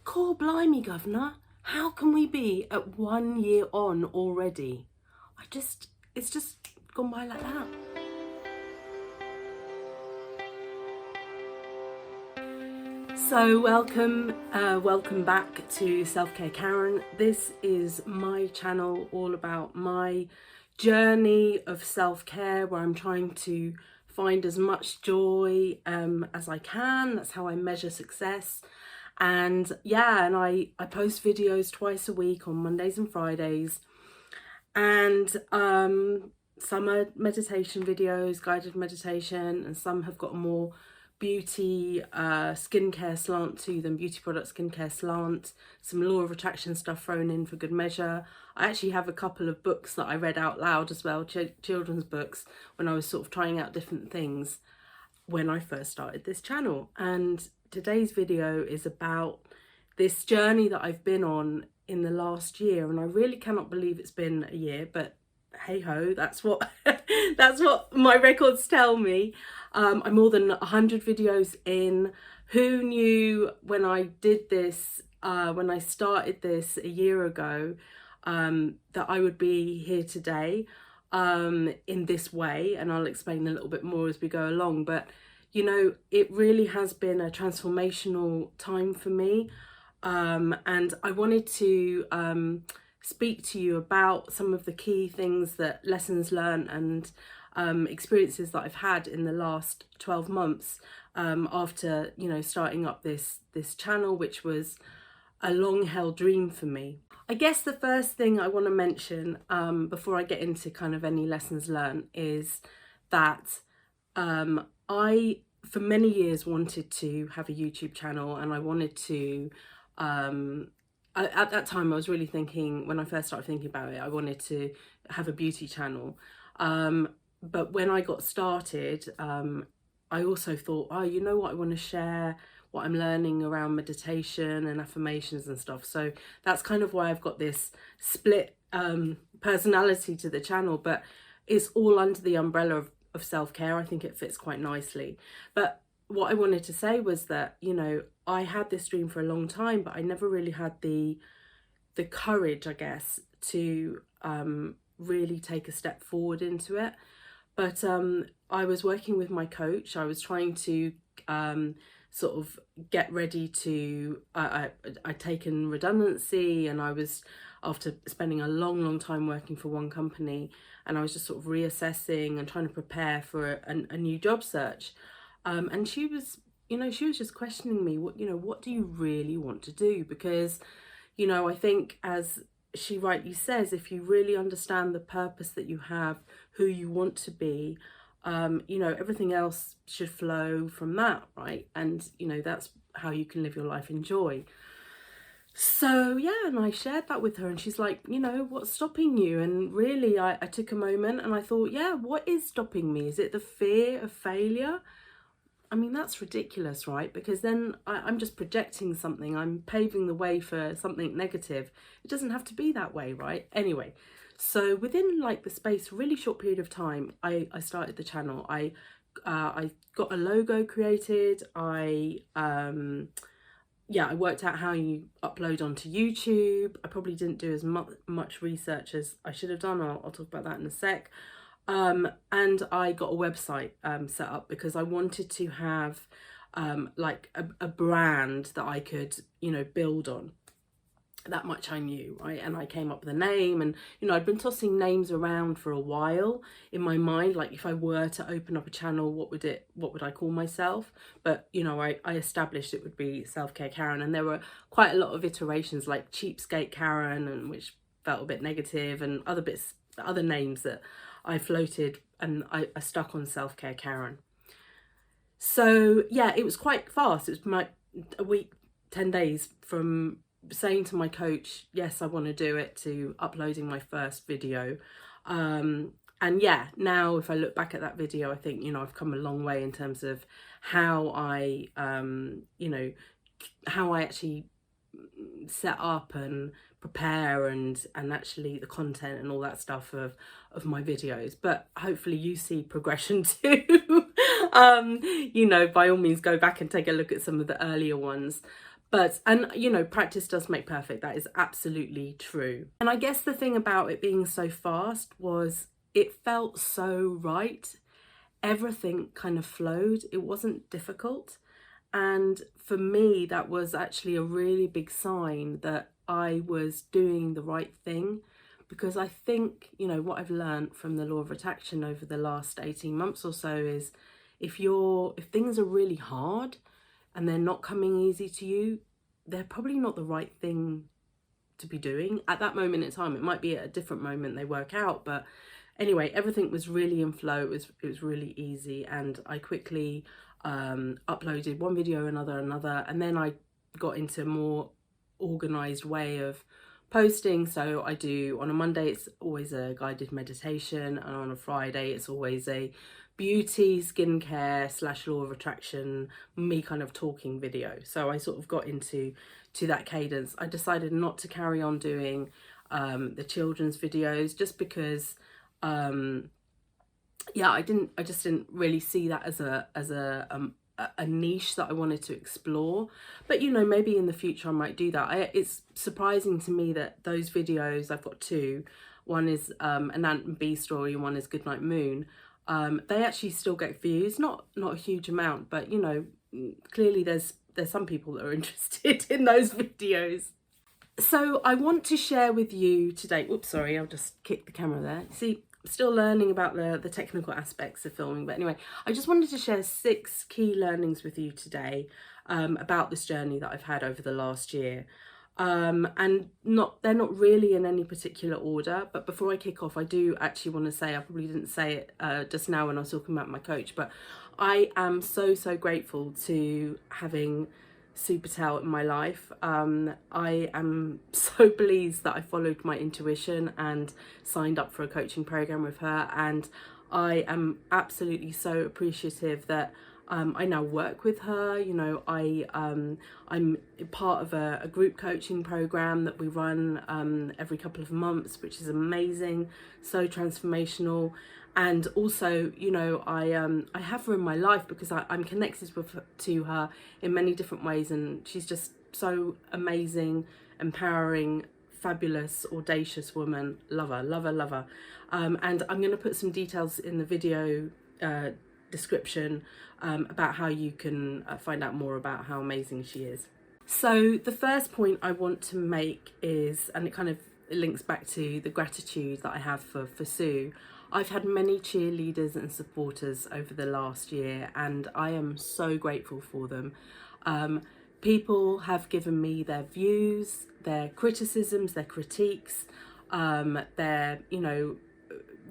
Core blimey, governor, how can we be at 1 year on already? It's just gone by like that. So welcome back to Selfcare Karen. This is my channel all about my journey of self-care, where I'm trying to find as much joy as I can. That's how I measure success. And I post videos twice a week on Mondays and Fridays. And some are meditation videos, guided meditation, and some have got a more beauty skincare slant to them, beauty product skincare slant, some law of attraction stuff thrown in for good measure. I actually have a couple of books that I read out loud as well, children's books, when I was sort of trying out different things when I first started this channel. And today's video is about this journey that I've been on in the last year, and I really cannot believe it's been a year, but hey ho, that's what that's what my records tell me. I'm more than 100 videos in. Who knew when I did this, when I started this a year ago, that I would be here today in this way? And I'll explain a little bit more as we go along. But you know, it really has been a transformational time for me, and I wanted to speak to you about some of the key things, that lessons learned and experiences that I've had in the last 12 months after, you know, starting up this channel, which was a long held dream for me. I guess the first thing I want to mention before I get into kind of any lessons learned is that I, for many years, wanted to have a YouTube channel, and I wanted to at that time I was really thinking, when I first started thinking about it, I wanted to have a beauty channel. But when I got started, I also thought, oh, you know what, I want to share what I'm learning around meditation and affirmations and stuff. So that's kind of why I've got this split personality to the channel, but it's all under the umbrella of self-care. I think it fits quite nicely. But what I wanted to say was that, you know, I had this dream for a long time, but I never really had the courage, I guess, to really take a step forward into it. But I was working with my coach. I was trying to sort of get ready to, I'd taken redundancy, and I was, after spending a long time working for one company, and I was just sort of reassessing and trying to prepare for a new job search. And she was, you know, she was just questioning me, what do you really want to do? Because, you know, I think, as she rightly says, if you really understand the purpose that you have, who you want to be, you know, everything else should flow from that, right? And, you know, that's how you can live your life in joy. So yeah, and I shared that with her, and she's like, you know, what's stopping you? And really, I took a moment and I thought, yeah, what is stopping me? Is it the fear of failure? I mean, that's ridiculous, right? Because then I'm just projecting something. I'm paving the way for something negative. It doesn't have to be that way, right? Anyway, so within like the space, really short period of time, I started the channel. I got a logo created. I worked out how you upload onto YouTube. I probably didn't do as much research as I should have done. I'll talk about that in a sec. And I got a website set up, because I wanted to have like a brand that I could, you know, build on. That much I knew, right? And I came up with a name, and, you know, I'd been tossing names around for a while in my mind, like, if I were to open up a channel, what would I call myself? But, you know, I established it would be Selfcare Karen, and there were quite a lot of iterations, like Cheapskate Karen, and which felt a bit negative, and other names that I floated, and I stuck on Selfcare Karen. So yeah, it was quite fast. It was a week, 10 days from saying to my coach, yes, I want to do it, to uploading my first video. And yeah, now if I look back at that video, I think, you know, I've come a long way in terms of how I, you know, how I actually set up and prepare and actually the content and all that stuff of my videos. But hopefully you see progression too. You know, by all means, go back and take a look at some of the earlier ones. But, and you know, practice does make perfect. That is absolutely true. And I guess the thing about it being so fast was it felt so right. Everything kind of flowed. It wasn't difficult. And for me, that was actually a really big sign that I was doing the right thing. Because I think, you know, what I've learned from the law of attraction over the last 18 months or so is if things are really hard and they're not coming easy to you, they're probably not the right thing to be doing at that moment in time. It might be at a different moment they work out, but anyway, everything was really in flow. It was really easy, and I quickly uploaded one video, another, and then I got into a more organized way of posting. So I do, on a Monday it's always a guided meditation, and on a Friday it's always a beauty, skincare / law of attraction, me kind of talking video. So I sort of got into that cadence. I decided not to carry on doing the children's videos just because yeah, I just didn't really see that as a niche that I wanted to explore. But you know, maybe in the future I might do that. It's surprising to me that those videos, I've got two, one is an Ant and Bee story and one is Goodnight Moon, they actually still get views, not a huge amount, but you know, clearly there's some people that are interested in those videos. So I want to share with you today, whoops, sorry, I'll just kick the camera there. See, I'm still learning about the technical aspects of filming, but anyway, I just wanted to share 6 key learnings with you today about this journey that I've had over the last year. And they're not really in any particular order, but before I kick off, I do actually want to say, I probably didn't say it just now when I was talking about my coach, but I am so grateful to having Sue Patel in my life. I am so pleased that I followed my intuition and signed up for a coaching program with her, and I am absolutely so appreciative that I now work with her. You know, I'm part of a group coaching program that we run every couple of months, which is amazing, so transformational. And also, you know, I have her in my life because I'm connected to her in many different ways, and she's just so amazing, empowering, fabulous, audacious woman. Love her. And I'm going to put some details in the video description about how you can find out more about how amazing she is. So the first point I want to make is, and it kind of links back to the gratitude that I have for Sue. I've had many cheerleaders and supporters over the last year, and I am so grateful for them. People have given me their views, their criticisms, their critiques, their, you know,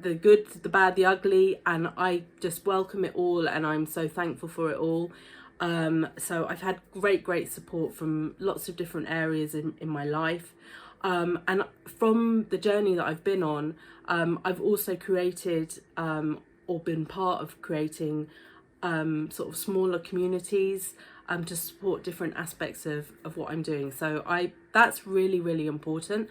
the good, the bad, the ugly, and I just welcome it all, and I'm so thankful for it all. So I've had great support from lots of different areas in my life. And from the journey that I've been on, I've also created or been part of creating sort of smaller communities to support different aspects of what I'm doing. So that's really important.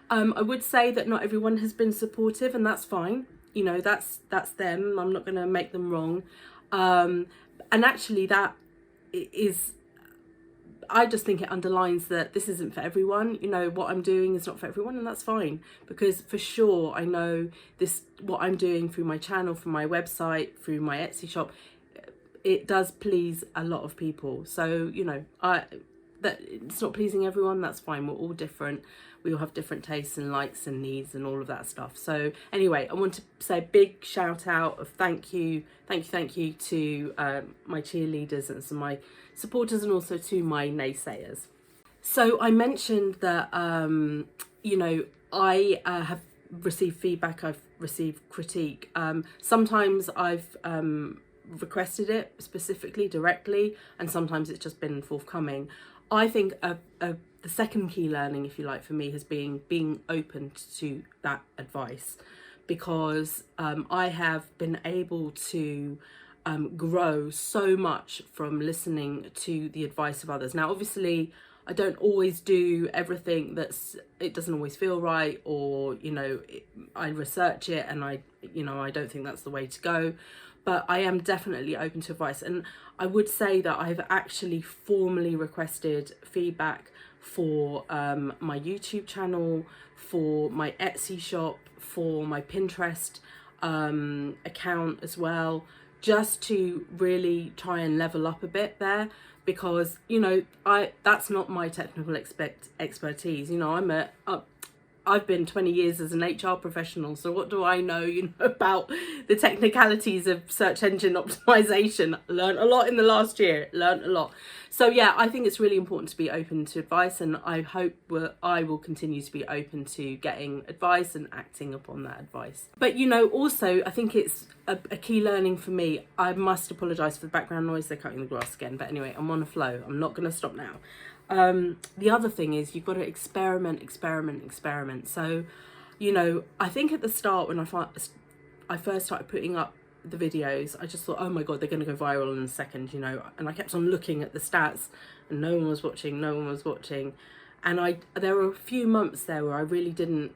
I would say that not everyone has been supportive, and that's fine. You know, that's them. I'm not going to make them wrong. And actually that is, I just think it underlines that this isn't for everyone. You know, what I'm doing is not for everyone, and that's fine, because for sure I know what I'm doing through my channel, through my website, through my Etsy shop, it does please a lot of people. So, you know, that it's not pleasing everyone, that's fine. We're all different. We all have different tastes and likes and needs and all of that stuff. So anyway, I want to say a big shout out of thank you to my cheerleaders and some of my supporters, and also to my naysayers. So I mentioned that, you know, I have received feedback, I've received critique. Sometimes I've requested it specifically, directly, and sometimes it's just been forthcoming. I think the second key learning, if you like, for me has been being open to that advice, because I have been able to grow so much from listening to the advice of others. Now, obviously, I don't always do everything it doesn't always feel right, or, you know, I research it and I don't think that's the way to go. but I am definitely open to advice. And I would say that I've actually formally requested feedback for my YouTube channel, for my Etsy shop, for my Pinterest account as well, just to really try and level up a bit there, because you know that's not my technical expertise. You know, I've been 20 years as an HR professional, so what do I know, about the technicalities of search engine optimization? Learned a lot in the last year, learned a lot. So yeah, I think it's really important to be open to advice, and I hope I will continue to be open to getting advice and acting upon that advice. But also I think it's a key learning for me. I must apologise for the background noise, they're cutting the grass again, but anyway, I'm on a flow, I'm not going to stop now. The other thing is you've got to experiment. So, I think at the start when I first started putting up the videos, I just thought, oh my God, they're going to go viral in a second, and I kept on looking at the stats and no one was watching. And there were a few months there where I really didn't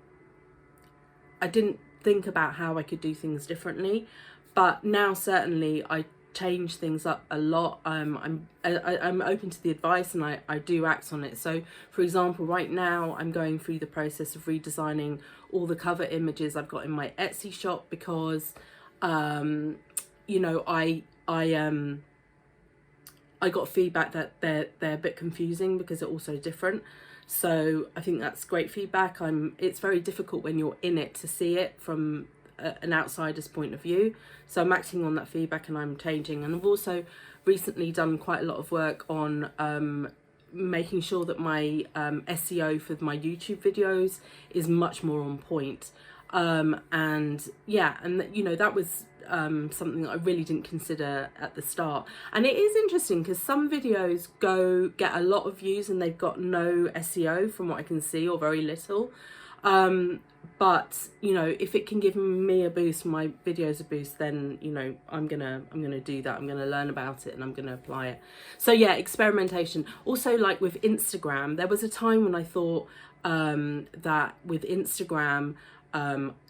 think about how I could do things differently. But now certainly I change things up a lot. I'm open to the advice and I do act on it. So for example, right now I'm going through the process of redesigning all the cover images I've got in my Etsy shop, because I got feedback that they're a bit confusing because they're also different. So I think that's great feedback. It's very difficult when you're in it to see it from an outsider's point of view. So I'm acting on that feedback and I'm changing. And I've also recently done quite a lot of work on making sure that my SEO for my YouTube videos is much more on point. That was something that I really didn't consider at the start. And it is interesting because some videos get a lot of views and they've got no SEO from what I can see, or very little. But if it can give me a boost, my videos a boost, then I'm gonna do that. I'm gonna learn about it and I'm gonna apply it. So yeah, experimentation. Also, like with Instagram, there was a time when I thought that with Instagram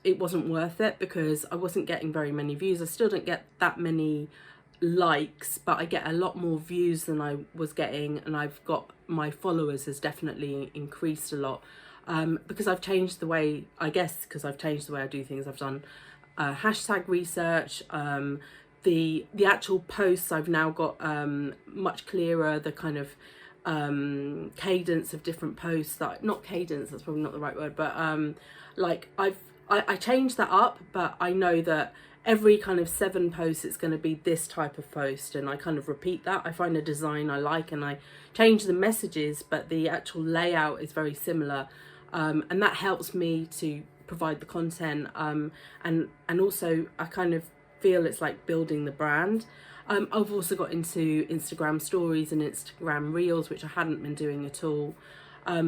it wasn't worth it because I wasn't getting very many views. I still don't get that many likes, but I get a lot more views than I was getting, and my followers has definitely increased a lot. Because I've changed the way I do things. I've done hashtag research. The actual posts I've now got much clearer. The kind of cadence of different posts. Not cadence. That's probably not the right word. But I changed that up. But I know that every kind of 7 posts it's going to be this type of post, and I kind of repeat that. I find a design I like and I change the messages, but the actual layout is very similar. And that helps me to provide the content, and also I kind of feel it's like building the brand. I've also got into Instagram stories and Instagram reels, which I hadn't been doing at all.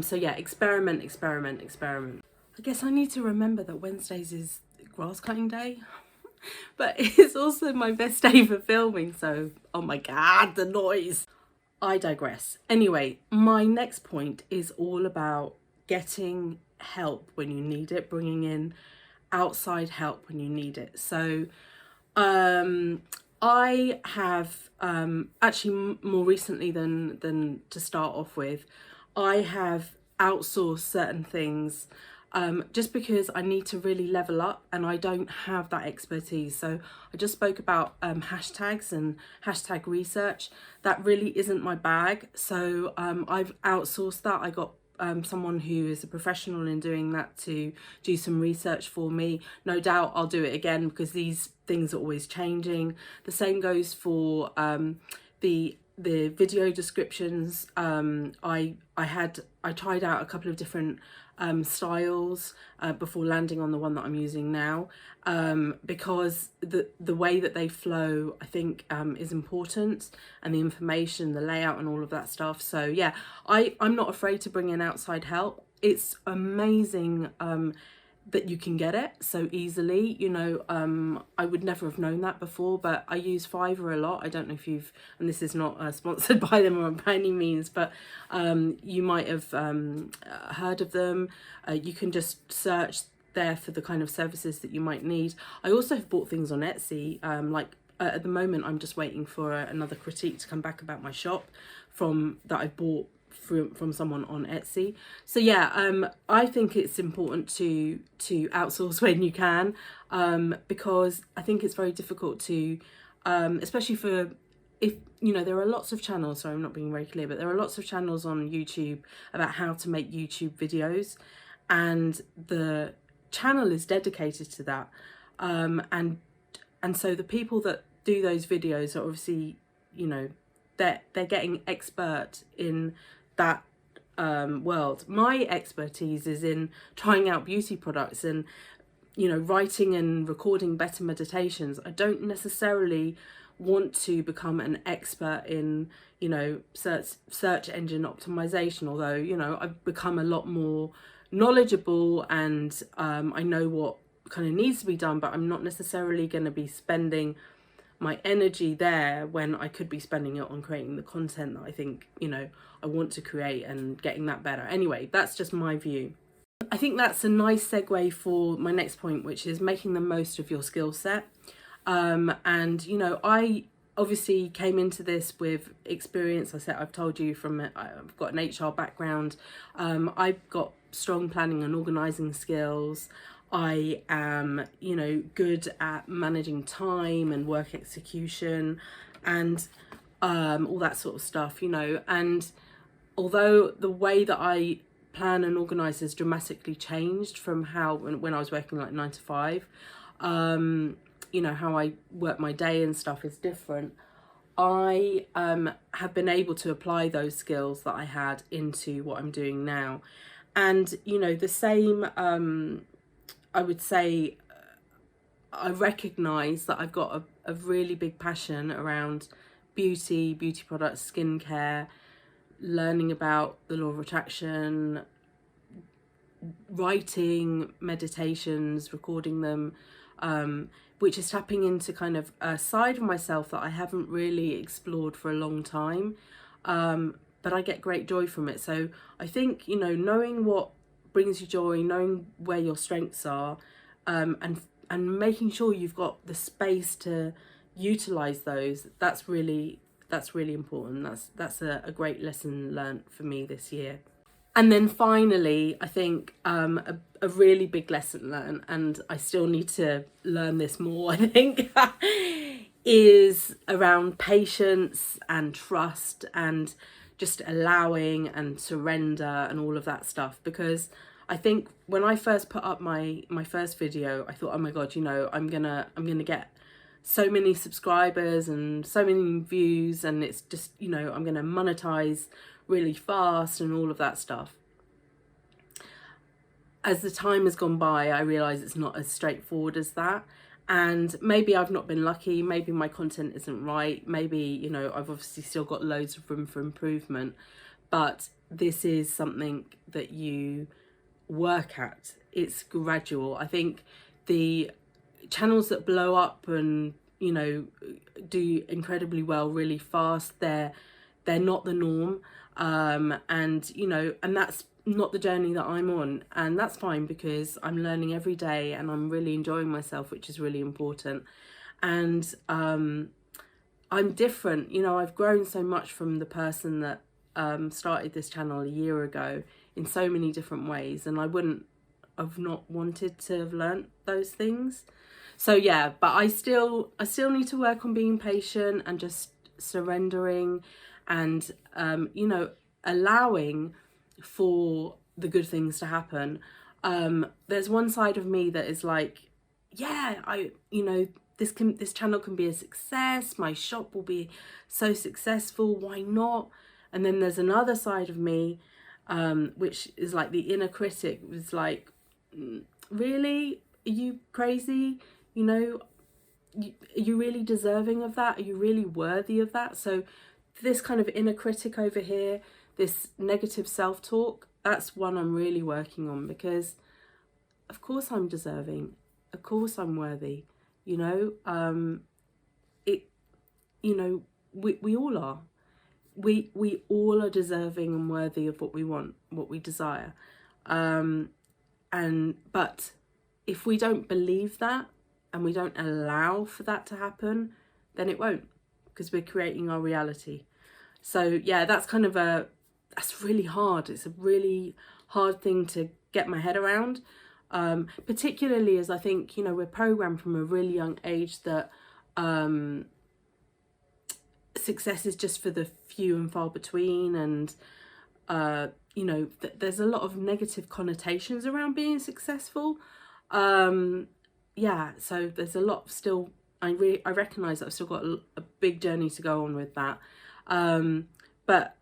So yeah, experiment. I guess I need to remember that Wednesdays is grass cutting day, but it's also my best day for filming, so oh my God, the noise. I digress. Anyway, my next point is all about getting help when you need it, bringing in outside help when you need it. So I have actually more recently than to start off with, I have outsourced certain things just because I need to really level up and I don't have that expertise. So I just spoke about hashtags and hashtag research. That really isn't my bag. So I've outsourced that. I got someone who is a professional in doing that to do some research for me. No doubt I'll do it again because these things are always changing. The same goes for the video descriptions. I tried out a couple of different styles before landing on the one that I'm using now, because the way that they flow I think is important, and the information, the layout and all of that stuff. So yeah, I'm not afraid to bring in outside help. It's amazing that you can get it so easily. I would never have known that before, but I use Fiverr a lot. I don't know if you've, and this is not sponsored by them or by any means, but you might have heard of them. You can just search there for the kind of services that you might need. I also have bought things on Etsy, like at the moment I'm just waiting for another critique to come back about my shop that I bought from someone on Etsy. So yeah, I think it's important to outsource when you can, because I think it's very difficult to, especially for, if you know, there are lots of channels, sorry I'm not being very clear, but there are lots of channels on YouTube about how to make YouTube videos, and the channel is dedicated to that, and so the people that do those videos are obviously, you know, they're getting expert in that world. My expertise is in trying out beauty products and, you know, writing and recording better meditations. I don't necessarily want to become an expert in, you know, search engine optimization, although, you know, I've become a lot more knowledgeable, and I know what kind of needs to be done, but I'm not necessarily going to be spending my energy there when I could be spending it on creating the content that I think, you know, I want to create and getting that better. Anyway, that's just my view. I think that's a nice segue for my next point, which is making the most of your skill set. And, you know, I obviously came into this with experience. I've told you I've got an HR background. I've got strong planning and organising skills. I am, you know, good at managing time and work execution and all that sort of stuff, you know. And although the way that I plan and organise has dramatically changed from how when I was working like 9 to 5, you know, how I work my day and stuff is different. I have been able to apply those skills that I had into what I'm doing now. And, you know, the same, I would say, I recognise that I've got a really big passion around beauty products, skincare, learning about the law of attraction, writing meditations, recording them, which is tapping into kind of a side of myself that I haven't really explored for a long time, but I get great joy from it. So I think, you know, knowing what brings you joy, knowing where your strengths are, and making sure you've got the space to utilize those, that's really important. That's a great lesson learned for me this year. And then finally, I think a really big lesson learned, and I still need to learn this more, I think, is around patience and trust and just allowing and surrender and all of that stuff. Because I think when I first put up my first video, I thought, oh my God, you know, I'm gonna get so many subscribers and so many views, and it's just, you know, I'm gonna monetize really fast and all of that stuff. As the time has gone by, I realise it's not as straightforward as that. And maybe I've not been lucky, maybe my content isn't right, maybe, you know, I've obviously still got loads of room for improvement, but this is something that you work at. It's gradual. I think the channels that blow up and, you know, do incredibly well really fast, they're not the norm, and, you know, and that's not the journey that I'm on, and that's fine, because I'm learning every day and I'm really enjoying myself, which is really important. And I'm different, you know, I've grown so much from the person that started this channel a year ago in so many different ways, and I wouldn't have not wanted to have learnt those things. So yeah, but I still need to work on being patient and just surrendering and you know, allowing for the good things to happen. There's one side of me that is like, yeah, you know, this channel can be a success, my shop will be so successful, why not? And then there's another side of me, which is like the inner critic, was like, really, are you crazy? You know, are you really deserving of that? Are you really worthy of that? So this kind of inner critic over here, this negative self-talk, that's one I'm really working on, because of course I'm deserving, of course I'm worthy, you know. You know, we all are. We all are deserving and worthy of what we want, what we desire. But if we don't believe that and we don't allow for that to happen, then it won't, because we're creating our reality. So yeah, that's really hard. It's a really hard thing to get my head around, particularly as I think, you know, we're programmed from a really young age that success is just for the few and far between, and you know, there's a lot of negative connotations around being successful. Yeah, so there's a lot still. I recognise that I've still got a big journey to go on with that, but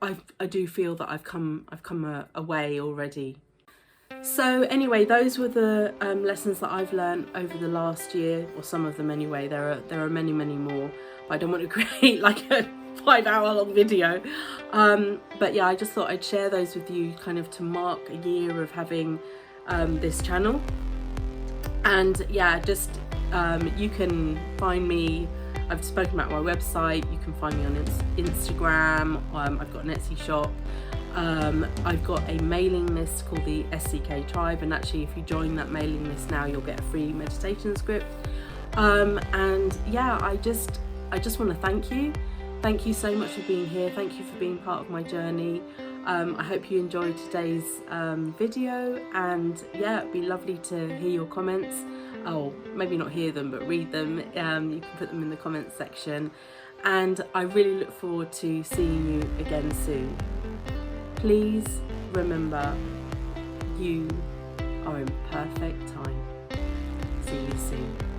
I do feel that I've come a way already. So anyway, those were the lessons that I've learned over the last year, or some of them anyway. There are many more, but I don't want to create like a 5-hour long video. But yeah, I just thought I'd share those with you, kind of to mark a year of having this channel. And yeah, just you can find me. I've spoken about my website. You can find me on Instagram. I've got an Etsy shop. I've got a mailing list called the SCK Tribe, and actually if you join that mailing list now, you'll get a free meditation script. And yeah, I just want to thank you so much for being here. Thank you for being part of my journey. I hope you enjoyed today's video, and yeah, it'd be lovely to hear your comments. Oh, maybe not hear them, but read them. You can put them in the comments section, and I really look forward to seeing you again soon. Please remember, you are in perfect time. See you soon.